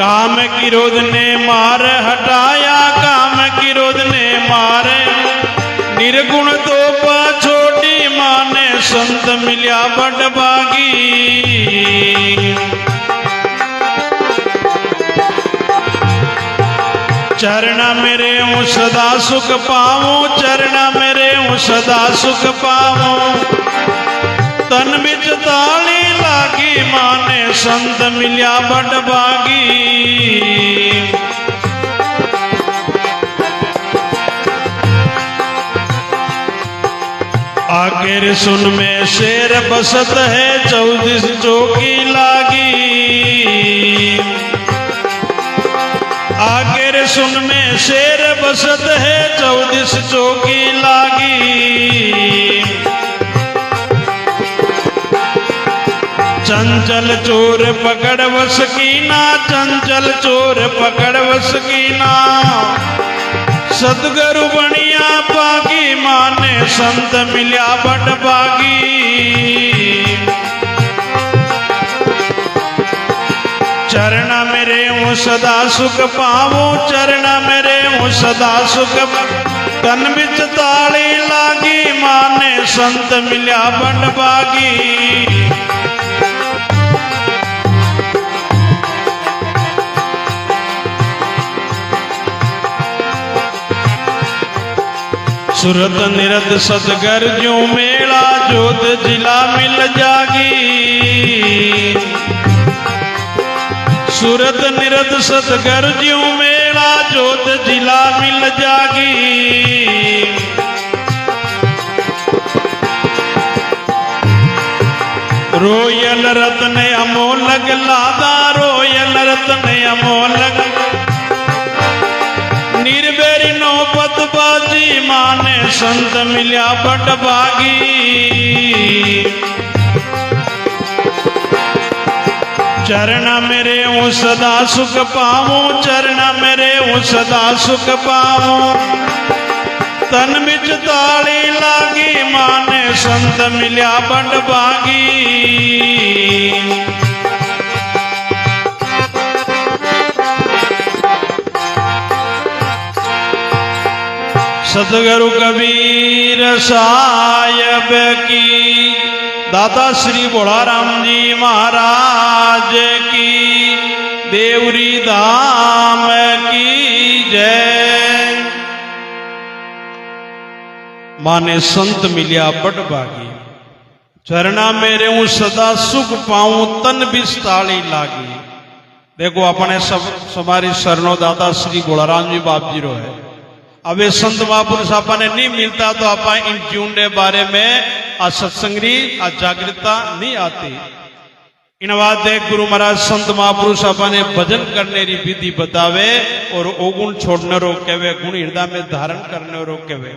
काम क्रोध ने मार हटाया, काम क्रोध ने मारे निर्गुण तो छोटी माने संत मिल्या बड़ भागी। चरणा मेरे हूँ सदा सुख पाऊं, चरणा मेरे हूँ सदा सुख पाऊं। तन बिच ताली लागी माने संत मिल्या बड़ भागी। आखिर सुन में शेर बसत है 24 चौकी लागी। आखिर सुन में शेर बसत है 24 चौकी लागी। चंचल चोर पकड़ वस कीना, चंचल चोर पकड़ वस कीना। सतगुरु बनिया पागी माने संत मिल्या बड़ भागी। चरणा मेरे हूँ सदा सुख पाऊं, चरणा मेरे हूँ सदा सुख। तन बिच ताली लागी माने संत मिल्या बड़ भागी। सुरत निरत सतगर ज्यों मेला, जोत जिला मिल जागी। सुरत निरत सतगर ज्यों मेला, जोत जिला मिल जागी। रोयल रत्न अमोलक लादा, रोयल रत्न अमोलक। निर्बेरी नौबत बाजी माने संत मिल्या बड़ भागी। चरणा मेरे हूँ सदा सुख पाऊं, चरणा मेरे हूँ सदा सुख पाऊं। तन बिच ताली लागी माने संत मिल्या बड़ भागी। सतगुरु कबीर साहिब की, दाता श्री भोलाराम जी महाराज की, देवरी धाम की जय। माने संत मिल्या बड़ भागी। चरणा मेरे हूँ सदा सुख पाऊं, तन बिच ताली लागी। देखो अपने सब हमारी शरणो दाता श्री भोलाराम जी बाप जी रो है। अब ये संत महापुरुष अपने नहीं मिलता तो आप इन जीवने बारे में आज सत्संगी आज जागृतता नहीं आती। इन बात देख गुरु महाराज संत महापुरुष अपने भजन करने की विधि बतावे और ओगुण छोड़ने रो केवे, गुण हृदय में धारण करने रो केवे।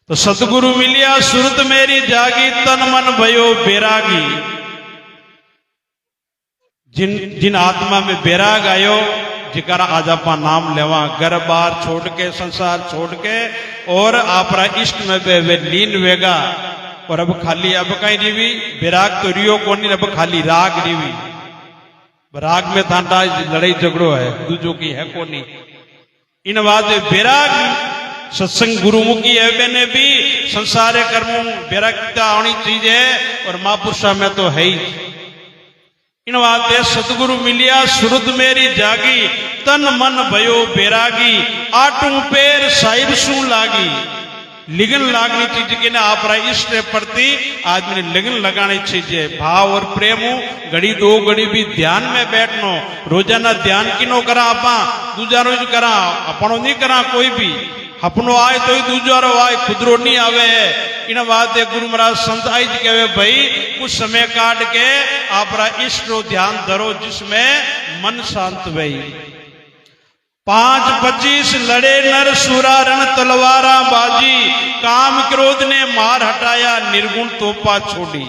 तो सतगुरु मिलिया सुरत मेरी जागी, तन मन भयो बैरागी। जिन आत्मा में बैराग आयो, जिकरा आज आप नाम लेवा, घर बार छोड़ के संसार छोड़ के और आपरा इष्ट में वे लीन वेगा। और अब खाली अब कहीं रिवी बैराग तो रियो को नहीं, अब खाली राग रिवी। राग में थांटा लड़ाई झगड़ो है, दूजों की है को नहीं। इन बात बैराग सत्संग गुरुमुखी है, मैंने भी संसार कर्मों बैरागता आनी चीज है और महापुरुषा में तो है ही। इन बातें सतगुरु मिलिया सुरत मेरी जागी, तन मन भयो बैरागी। आटू पैर साहिर सू लागी। लिगन लागनी चीज के ना आपरा इष्ट प्रति आदमी ने लगन लगानी चाहिए। भाव और प्रेम घड़ी दो घड़ी भी ध्यान में बैठनो। रोजाना ध्यान किनो करा आपा, दूजा रोज करा अपनो नहीं करा कोई भी। अपनो आए तो ही दूजारो आए, खुदरो नहीं आवे। इन बात गुरु महाराज संत आई जी कहे भाई कुछ समय काट के आपरा इष्ट रो ध्यान धरो जिसमें मन शांत भई। 5-25 लड़े नर सुरा रण तलवारा बाजी। काम क्रोध ने मार हटाया, निर्गुण तोपा छोड़ी।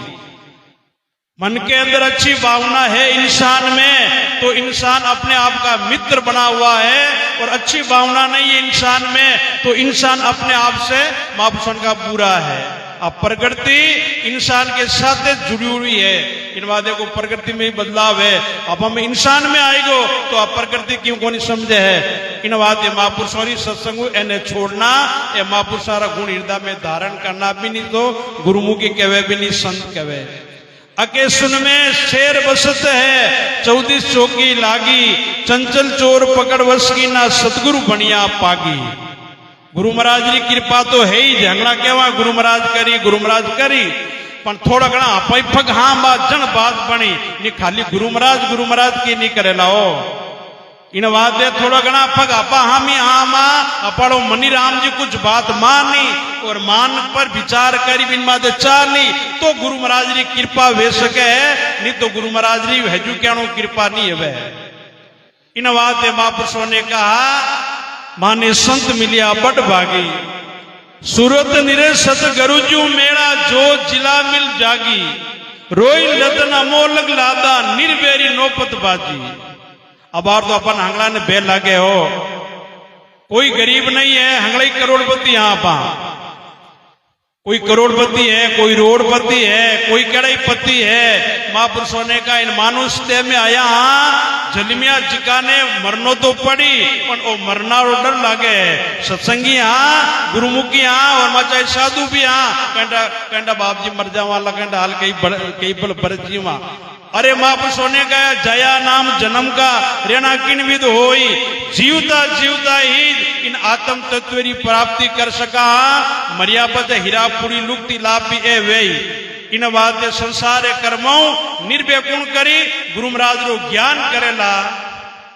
मन के अंदर अच्छी भावना है इंसान में तो इंसान अपने आप का मित्र बना हुआ है, और अच्छी भावना नहीं है इंसान में तो इंसान अपने आप से महापुरुषों का बुरा है। अब प्रकृति इंसान के साथ जुड़ी हुई है। इन बात देखो प्रकृति में ही बदलाव है। अब हम इंसान में आएगो तो अब प्रकृति क्यों को नहीं समझे है। इन बात महापुरुषों सत्संग एने छोड़ना ये महापुरुषारा गुण हृदय में धारण करना भी नहीं तो गुरुमुखी कहवे भी नहीं संत कहवे। अके सुन में शेर बसत है 14 चौकी लागी, चंचल चोर पकड़ वस की ना सतगुरु बनिया पागी। गुरु महाराज की कृपा तो है ही झंगड़ा केवा गुरु महाराज करी पण थोड़ा घना पैफक हाँ बात जन बात बनी नी खाली गुरु महाराज की नहीं करे लाओ। इन बात दे थोड़ा घना पग आपा हामी हाँ माँ अपाड़ो मनी राम जी कुछ बात मानी और मान पर विचार करी बिन बात चार नहीं तो गुरु महाराज की कृपा वे सके है नहीं तो गुरु महाराज की हजू क्या कृपा नहीं है वह। इन बात महापुरुषों ने कहा माने संत मिलिया बड़ भागी, सूरत निरे सत गरुजू मेरा जो जिला मिल जागी, रोई लतन अमोलग लादा निर्बेरी नौपत बाजी। अब और तो अपन हंगला ने बेल लागे हो, कोई गरीब नहीं है, हंगला करोड़पति यहाँ पा, कोई करोड़पति है, कोई रोडपति है, कोई कड़ाईपति है। महापुरुषों ने कहा इन मानुष ते में आया हाँ जलमिया जिका ने मरनो तो पड़ी पर वो मरना और डर लागे। सत्संगी हाँ गुरुमुखी हाँ और माचाई साधु भी हाँ कहता बाप जी मर जावा ला कहता हाल कई बल बरजी वहां। अरे महापुरुषों ने कहा जया नाम जन्म का रेना किन विद होई, जीवता जीवता ही इन आत्म तत्व की प्राप्ति कर सका। मर्यापत हीरापुरी लुक्ति लाभ भी ए वे इन बात संसार कर्मों निर्व्यकुण करी गुरु महाराज रो ज्ञान करेला।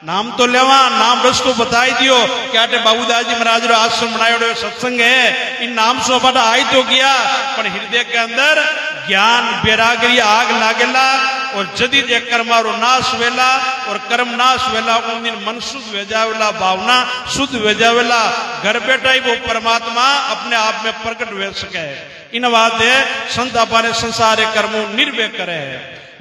नाम तो लेवा नाम रस्तो बताई दियो क्या बाबूदास जी महाराज रो आश्रम बनायो सत्संग है इन नाम से बड़ा आई तो गया पर हृदय के अंदर ज्ञान बैरागी आग लागेला और जदी जे कर्मारो नाश वेला और कर्म नाश वेला उन दिन मन शुद्ध वे जावेला, भावना शुद्ध वे जावेला, घर बैठा ही वो परमात्मा अपने आप में प्रकट वे सके। इन बात है संत अपने संसार कर्मों निर्भय करे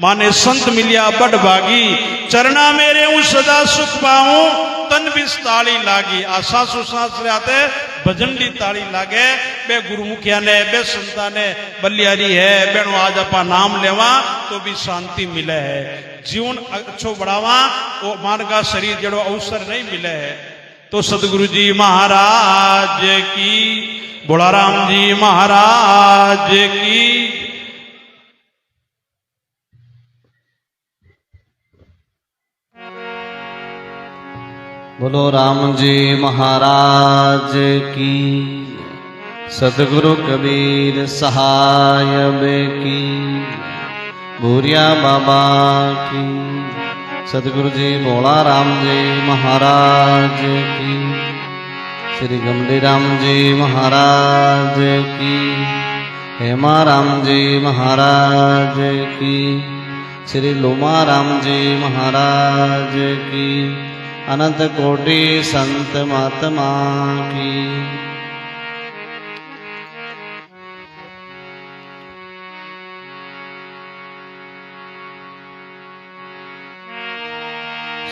माने संत मिलिया बड़ भागी, चरना मेरे हूं सदा सुख पाऊं तन भी ताली लागी। आशा सुसास आते भजन की ताली लागे बे गुरुमुखिया ने बे संता ने बलियारी है बेनो आज अपा नाम लेवा तो भी शांति मिले है, जीवन अच्छो बढ़ावा वो मान का शरीर जड़ो अवसर नहीं मिले है। तो सदगुरु जी महाराज की, बोलाराम जी महाराज की। बोलो राम जी महाराज की, सतगुरु कबीर साहब की, भूरिया बाबा की, सतगुरु जी भोला राम जी महाराज की, श्री गमड़ी राम जी महाराज की, हेमा राम जी महाराज की, श्री लोमा राम जी महाराज की, अनंत कोटि संत महात्मा की।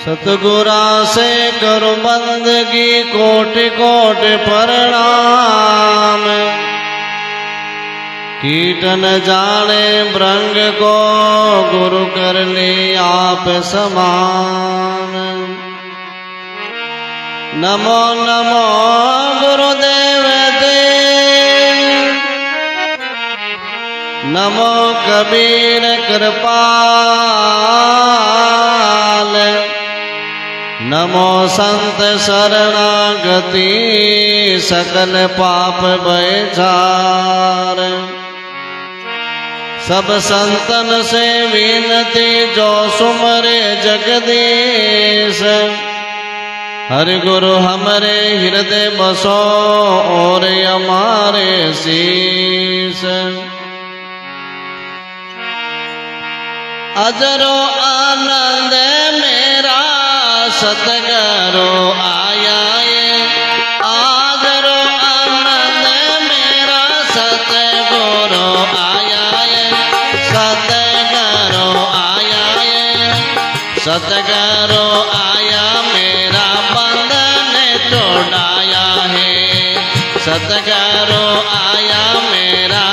सतगुरा से करो बंदगी कोटि कोटि प्रणाम, कीटन जाने भृंग को गुरु कर ले आप समान। नमो नमो गुरुदेव दे, नमो कबीर कृपाल, नमो संत शरणागति सकल पाप भयचार। सब संतन से विनती जो सुमरे जगदीश, हरि गुरु हमरे हृदय बसो और हमारे शीश। अजरो आनंद मेरा सतगुरु आया ये, आजरो आनंद मेरा सतगुरु आया ये, सतगुरु आया ये, सतगुरु आया मेरा बंधन तोड़ाया है, सतगुरु आया मेरा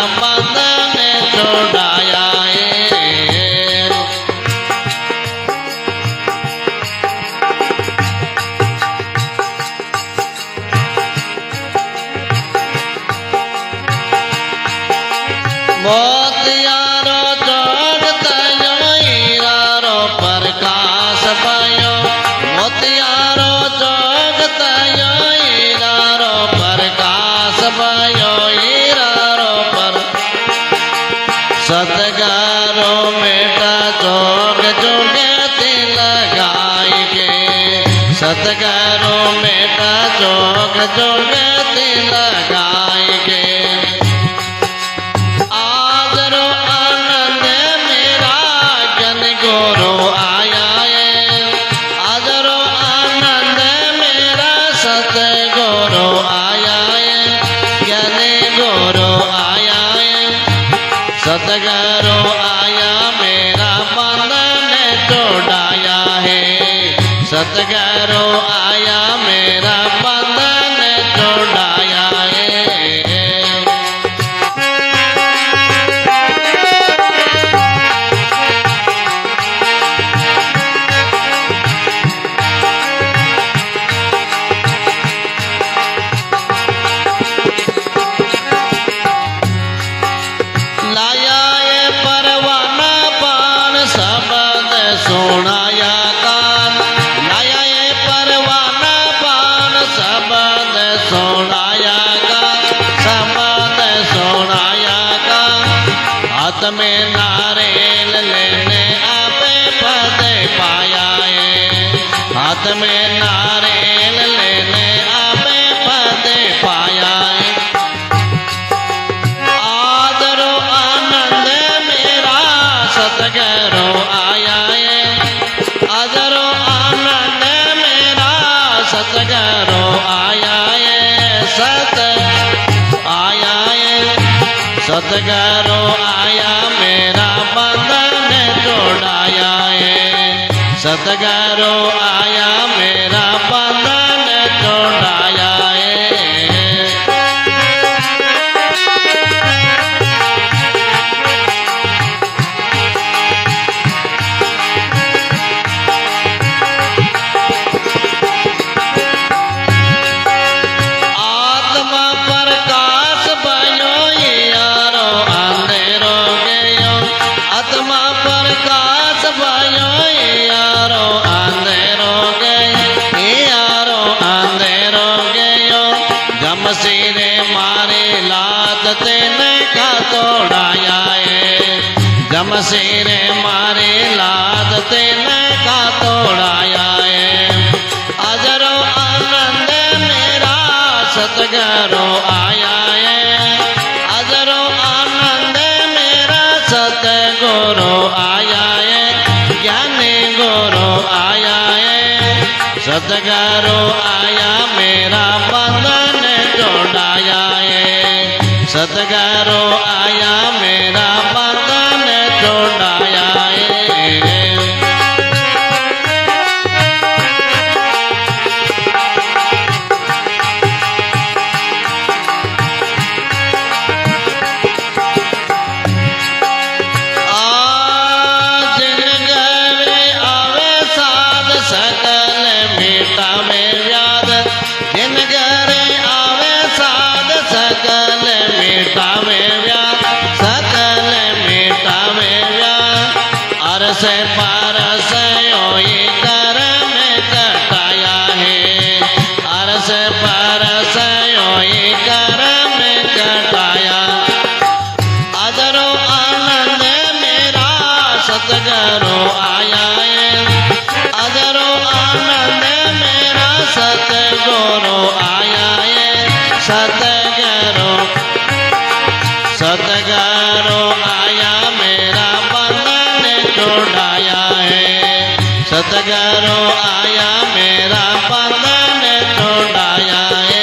मोतियारो चोग तयो हीरारो प्रकाश भयो मोतियारो चोग तयो हीरारो प्रकाश भयो हीरारो पर सतगारो मेटा चोग चोगे तिल गाय के सतगारो मेटा चोग चोगे तिल गाय के आदरो आनंद मेरा जन गोरो आया है आदरो आनंद मेरा सत गोरो आया है ज्ञान गोरो आया है सतगुरु आया मेरा बंधन तोड़ाया है सतगुरु आया मेरा बंधन तोड़ाया है लाया ये परवाना पान शब्द सुनाया कान लाया ये परवाना पान शब्द सुनाया कान शब्द सुनाया कान हाथ में नारियल लेने आपे पद पाया है हाथ में नारियल लेने आपे पद पाया है आदरो आनंद मेरा सतगुरु आया है आदरो आनंद मेरा सतगुरु आया है सत आया है सतगुरु आया मेरा बंधन तोड़ाया है सतगुरु आया मेरा बंधन तोड़ाया है आत्मा प्रकाश भयो यारो अंधेरो गयो आत्मा प्रकाश भयो यारो अंधेरो गयो यारो अंधेरो गयो जमशीरे मारे लात तेने का तोड़ाया है जमशीरे मारे लात तेने का तोड़ाया है अजरो आनंद मेरा सतगुरु आया है अजरो आनंद मेरा सतगुरु आया है ज्ञान गुरु आया है सतगुरु आया मेरा बंधन तोड़ाया है सतगुरु आया मेरा बंधन तोड़ाया है सकल मीठा में व्याध जिन घरे आवे साध सकल मीठा में व्याध सकल मीठा में व्याध अरस पारस योई कर में कटाया है अरस पारस योई कर में कटाया अदरो आनंद मेरा सतगुरु आया है अदरो आनंद मेरा सतगुरु आया है सतगुरु सतगुरु आया मेरा बंधन तोड़ाया है सतगुरु आया मेरा बंधन तोड़ाया है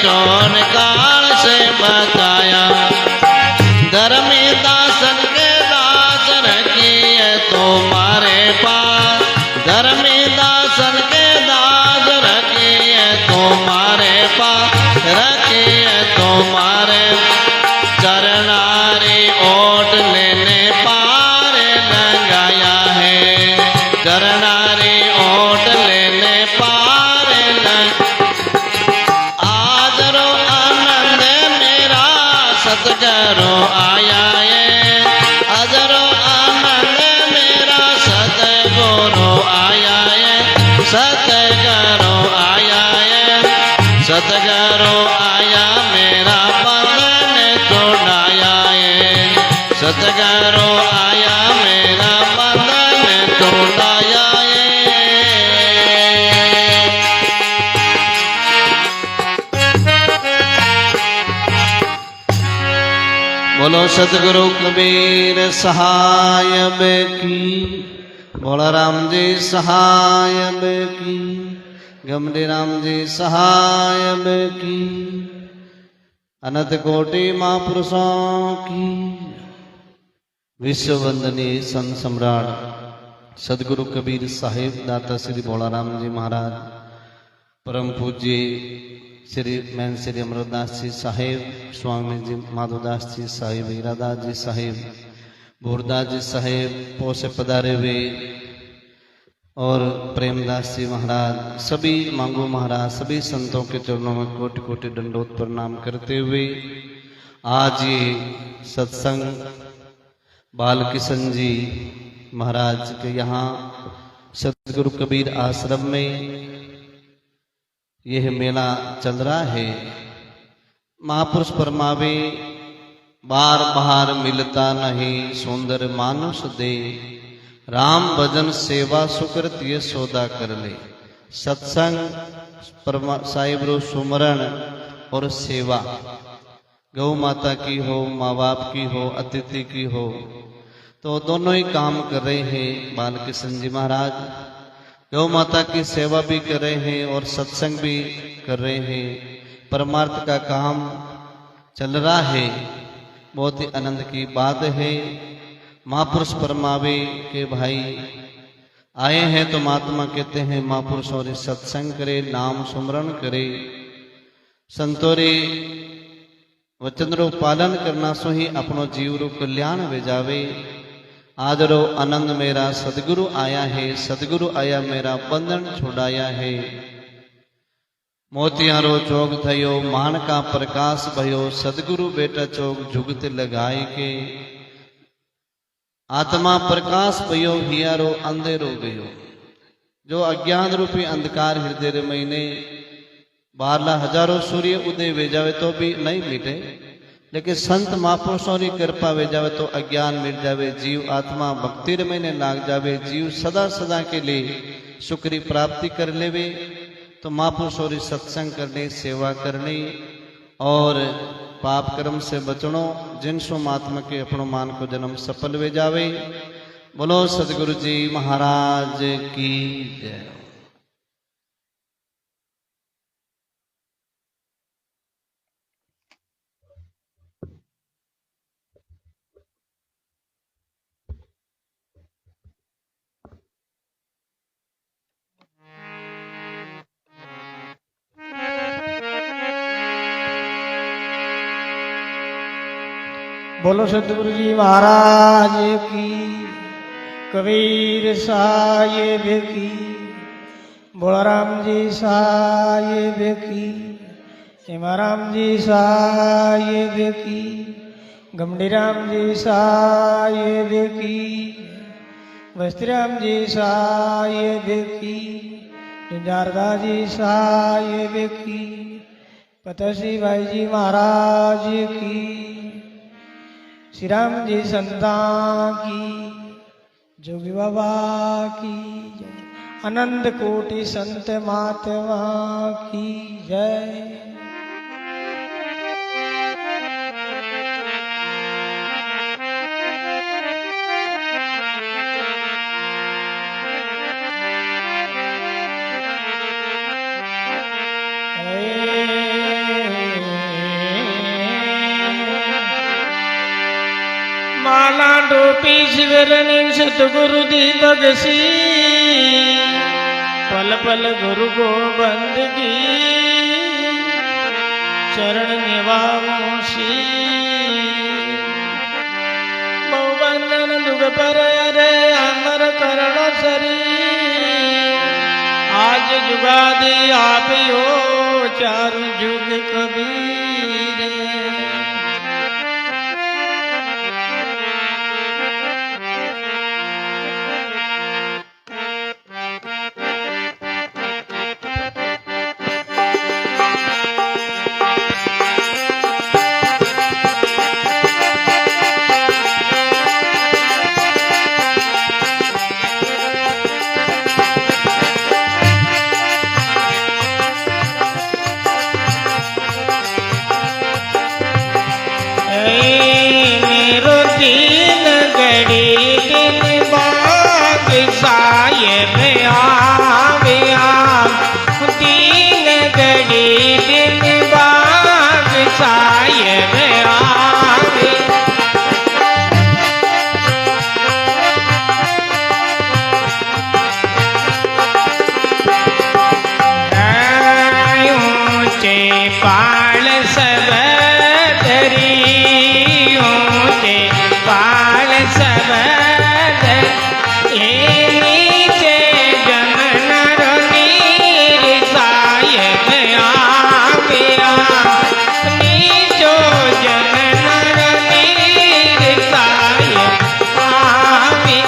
चोर काल से बचाया। धर्मी दासन के दास रखिए तुम्हारे पास, धर्मी दासन के दास रखिए तुम्हारे पास, रखिए तुम्हारे। चरनारी ओट लेने पार लगाया है, चरनारी ओट लेने पार लग। आज रो आनंद मेरा सतगुरु आया है, आज रो आनंद मेरा सतगुरु आया है, सतगुरु आया है, सतगुरु आया मेरा बंधन तोड़ाया है, सतगुरु आया मेरा बंधन तोड़ाया है। बोलो सतगुरु कबीर सहायब की, भोला राम जी सहायब की, गमड़ी राम जी सहायब की, अनंत कोटि महापुरुषों की। विश्व वंदनीय संत सम्राट सदगुरु कबीर साहिब दाता श्री भोला राम जी महाराज, परम पूज्य श्री मैन श्री अमरदास जी साहिब, स्वामी जी माधवदास जी साहिब, हीरादास जी साहिब, भूरदास जी साहिब, पोसे पधारे हुए, और प्रेमदास जी महाराज, सभी मांगू महाराज, सभी संतों के चरणों में कोटि कोटि दंडोत प्रणाम करते हुए आज ये सत्संग बाल किशन जी महाराज के यहाँ सतगुरु कबीर आश्रम में यह मेला चल रहा है। महापुरुष परमावे बार बार मिलता नहीं, सुंदर मानुष दे, राम भजन सेवा सुकृत ये सौदा कर ले। सत्संग साहिब रो सुमरण और सेवा, गौ माता की हो, माँ बाप की हो, अतिथि की हो, तो दोनों ही काम कर रहे हैं बाल किशन जी महाराज। गौ माता की सेवा भी कर रहे हैं और सत्संग भी कर रहे हैं। परमार्थ का काम चल रहा है, बहुत ही आनंद की बात है। महापुरुष परमावे के भाई आए हैं तो महात्मा कहते हैं महापुरुष और सत्संग करे, नाम सुमरण करे, संतोरे वचन रो पालन करना सो ही अपनो जीव रो कल्याण विजावे। आज रो आनंद मेरा सदगुरु आया है, सदगुरु आया मेरा बंधन छुड़ाया है। मोतियारो चौक थयो, मान का प्रकाश भयो, सदगुरु बेटा चौक जुगत लगाए के। आत्मा प्रकाश भयो, हियारो अंधेरो गयो। जो अज्ञान रूपी अंधकार हृदय महीने 12 हजारों सूर्य उदय वे जावे तो भी नहीं मिटे, लेकिन संत महापुरुषों की कृपा वे जावे तो अज्ञान मिट जावे, जीव आत्मा भक्ति महीने लाग जावे, जीव सदा सदा के लिए सुख की प्राप्ति कर लेवे। तो महापुरुषों की सत्संग करने, सेवा करनी और पाप कर्म से बचनो, जिन सो महात्मा के अपनो मान को जन्म सफल वे जावे। बोलो सदगुरु जी महाराज की जय। बोलो सतगुरु जी महाराज की, कबीर साहिब की, भोला राम जी साहिब की, हेमाराम जी साहिब की, गमड़ी राम जी साहिब की, वस्त्राम जी साहिब की, जंजारदा जी साहिब की, पतसी भाई जी महाराज की, श्री राम जी संतान की, जोगी बाबा की जय, अनंत कोटि संत महात्मा की जय। ईश्वरनी सतगुरु दीपक सी पल पल गुरु को बंदगी चरण निभाऊं सी बहुबंधन दुख पर रे अमर करण सरी आज जुगादी आप हो चारु जुग कबीर पाल सब धरी ऊंचे पाल सब नीचे जमन नीर सायब आव्या नीचो जमन नीर सायब आव्या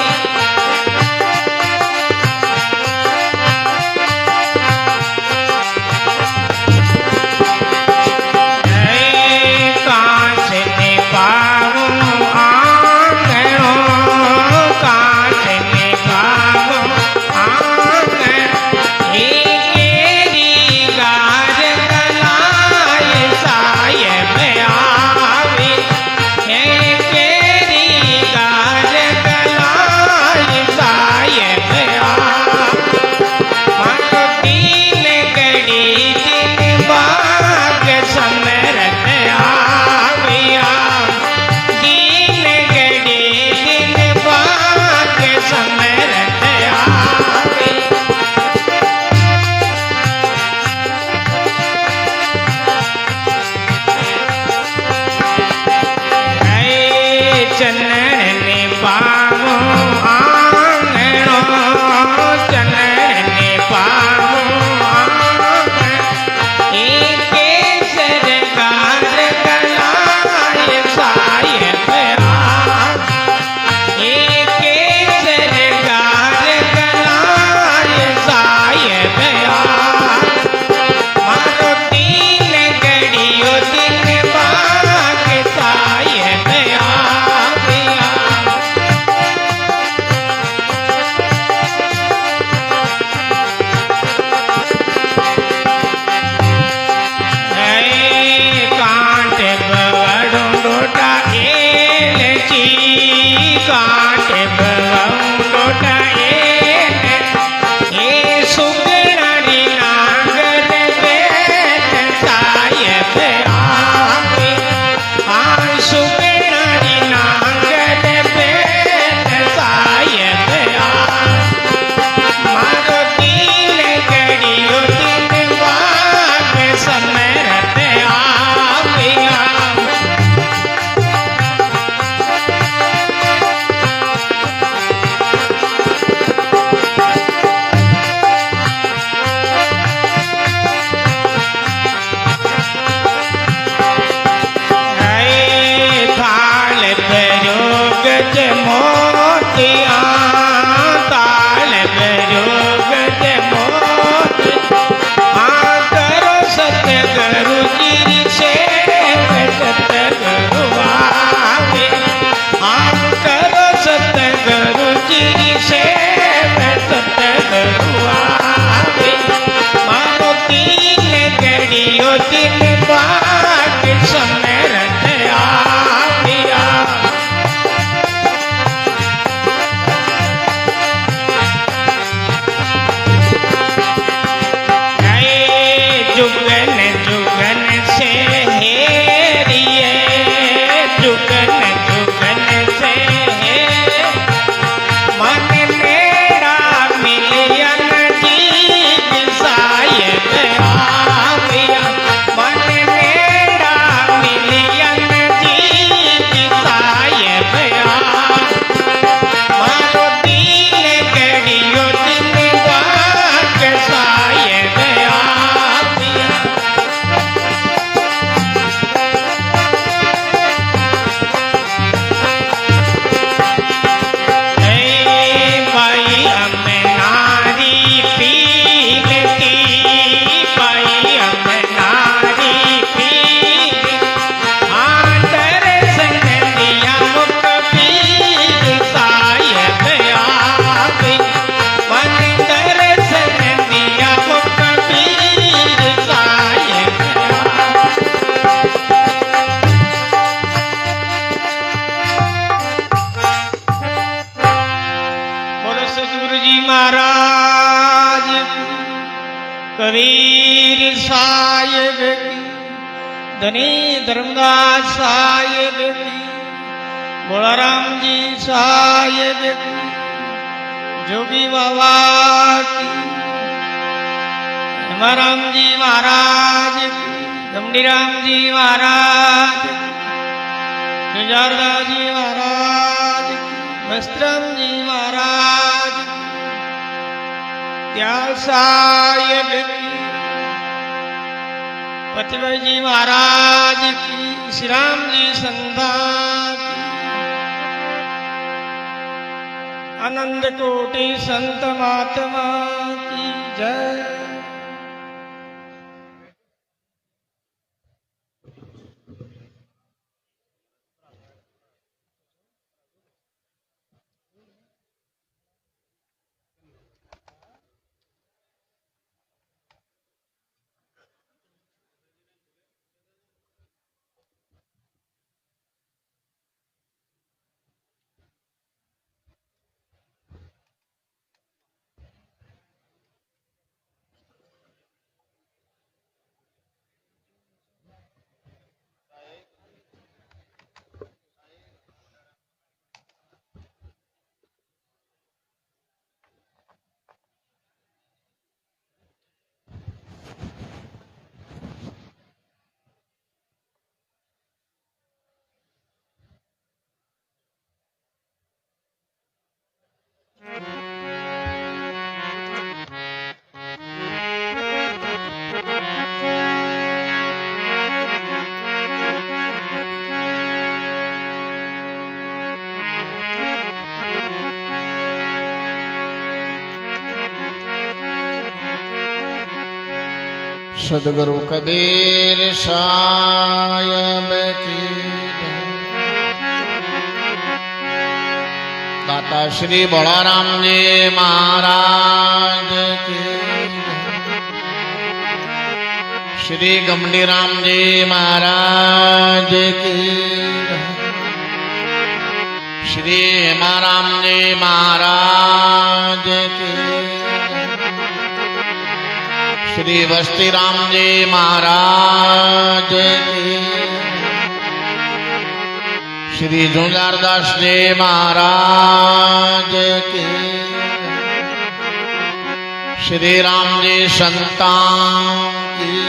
कबीर साहिब की, धनी धर्मदास साहिब की, बोलाराम जी साहिब की, जोगी बाबा की, हेमाराम जी महाराज की, गमडीराम जी महाराज की, जुजारदास जी महाराज की, वस्त्रम जी महाराज की, दयाल साहिब की, पतिभाई जी महाराज की, श्री राम जी संता की, आनंद कोटि संत महात्मा की जय। सदगुरु कबीर साहिब की, दाता श्री बोलाराम जी महाराज की, श्री गमडीराम जी महाराज की, श्री हेमाराम जी महाराज की, श्री वस्ती राम जी महाराज की, श्री जुजारदास जी महाराज की, श्री राम जी संतान की,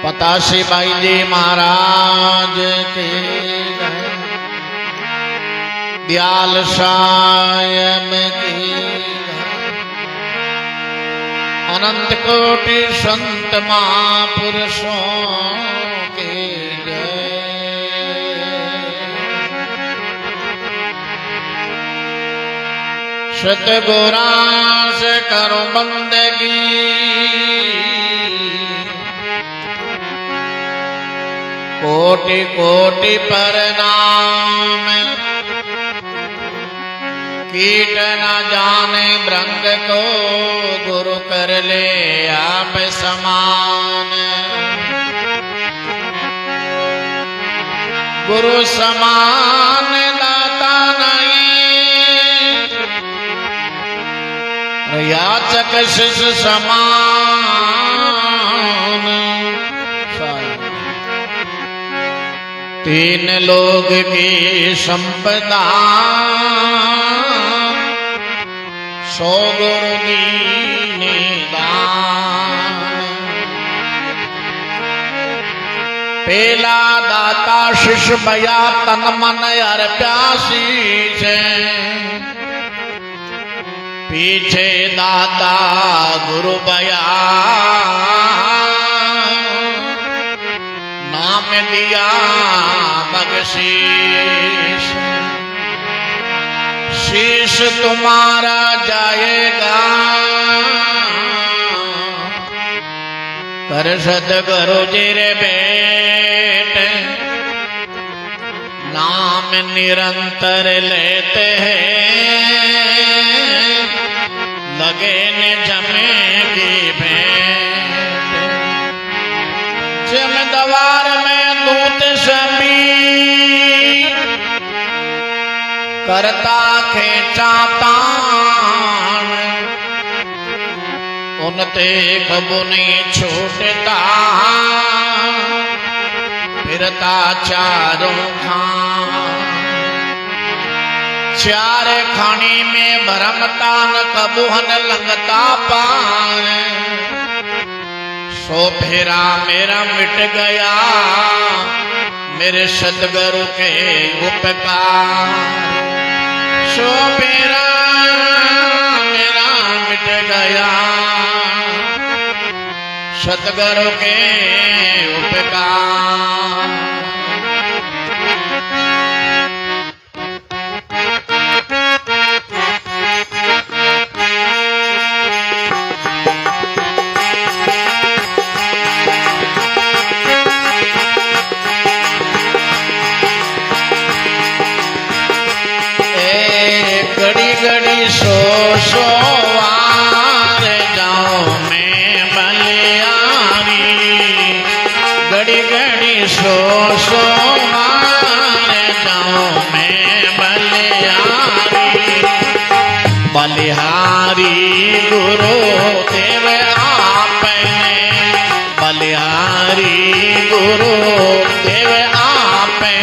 पतासी बाई जी महाराज की, दयाल साहिब की, अनंत कोटि संत महापुरुषों के जय। सतगुरा से करो बंदगी, कोटि कोटि प्रणाम, कीट न जाने भृंग को गुरु कर ले आप समान, गुरु समान दाता नहीं, याचक शिष्य समान, तीन लोग की संपदा, सो गुरु दीन दान, पेला दाता शिष्य भया तन मन हर प्यासी छे, पीछे दाता गुरु भया नाम दिया बख्शीश, शीश तुम्हारा जाएगा कर सतगुरु जी रे बेट, नाम निरंतर लेते हैं लगे न जमेगी भेंट, जमदवार में दूत सभी करता खेचा तान, उनते कबू नहीं छूटता फिरता चारों खान चार खानी में भरमता न कबू हन लंगता पार सो फेरा मेरा मिट गया मेरे सतगुरु के उपकार सो फेरा मेरा मिट गया सतगुरु के उपकार घड़ी घड़ी सो वार जाऊं मैं बलियारी घड़ी घड़ी सो वार जाऊं मैं बलियारी बलिहारी गुरु देव आपने बलिहारी गुरु देव आपने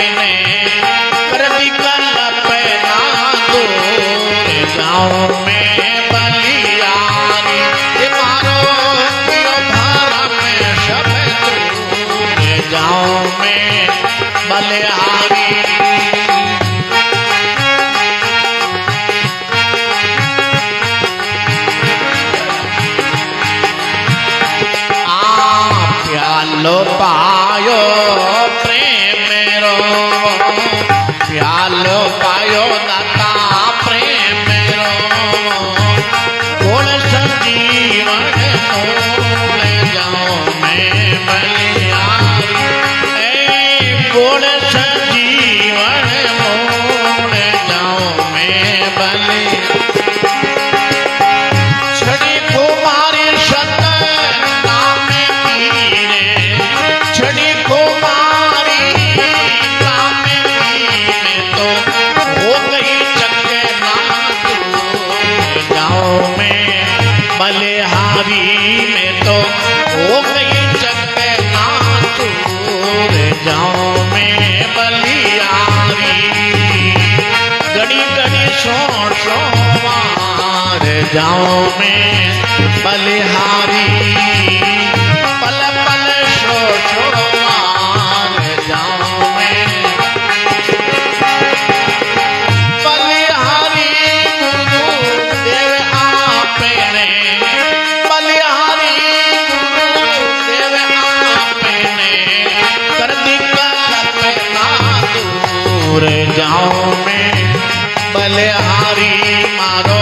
जाऊं मैं बलियारी मारो भारा में सब दूर जाऊं मैं बलिहारी प्यालो पायो प्रेम मेरो प्यालो पायो दाता प्रेम मेरो गोल संजीवन मोल जाऊं मैं बलिहारी गोल संजीवन मोल जाऊं मैं बलिहारी छड़ी कुमारी सत नाम पीरे छड़ी कुमारी नाम पीरे तो हो गई चक्के नाथ जाऊं मैं बलिहारी में तो हो गई चक्के नाथ जाऊं मैं बलिहारी घड़ी घड़ी सो मार जाऊं मैं बलिहारी पल पल सो मार जाऊं मैं बलिहारी गुरु देव आपने बलिहारी गुरु देव आपने कर दी कल्पना दूर जाऊं मैं बलिहारी मारो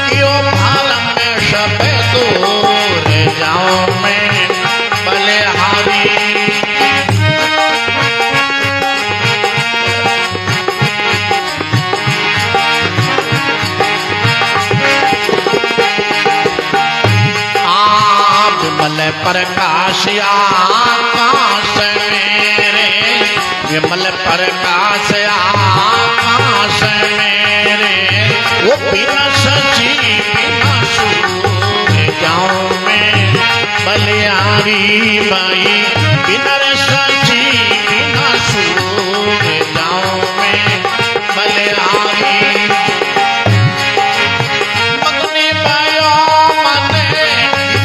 क्यों भाल में सब दूर जाऊं मैं बलिहारी विमल प्रकाश आकाश मेरे विमल प्रकाश आकाश मेरे वो बिना सची बिना सूर जाऊं मैं बलिहारी बाई बिना सची बिना सूर जाऊं मैं बलिहारी मगने पायो मने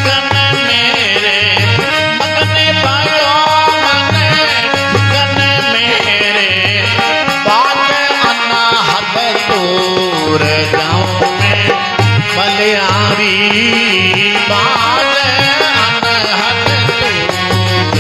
गन मेरे मगने पायो मने गन मेरे बात अनाहत दूर जाऊं मैं बलिहारी बात अनाहत दूर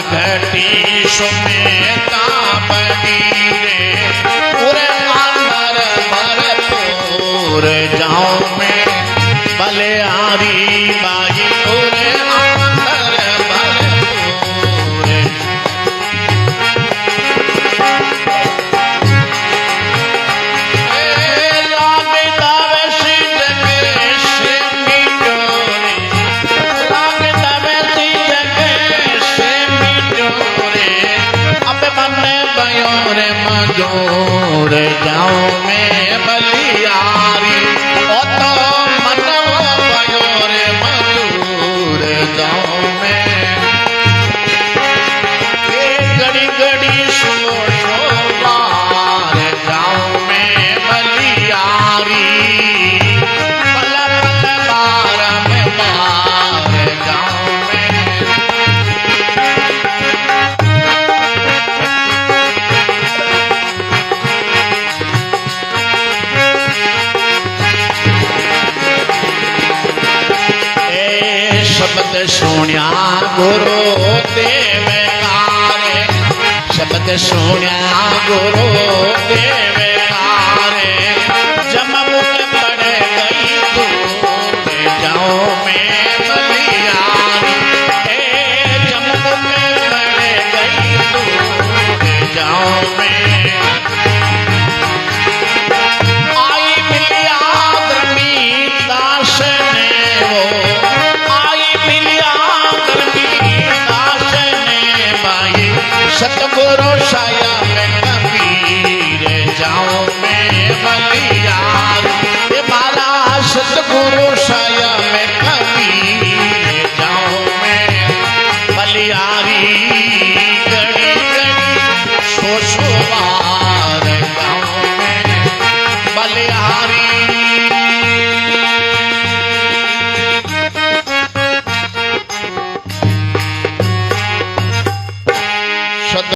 घटी सुमेता बनी रे पूरे अंदर भरपूर जाऊं मैं बलियारी बाई पूरे अंदर भरपूर लागता वैसी जगह से मिटोरे लागता वैसी जगह से मिटोरे अब मन बयोर मजूर जाऊं मैं बलियारी ओ तो मन बयोर मजूर जाऊं मैं घड़ी घड़ी सो बार जाऊं मैं बलियारी पल पल बार में बार जाऊं मैं ए शब्द सुनिया गुरु देव तारे शब्द सुनिया गुरु देव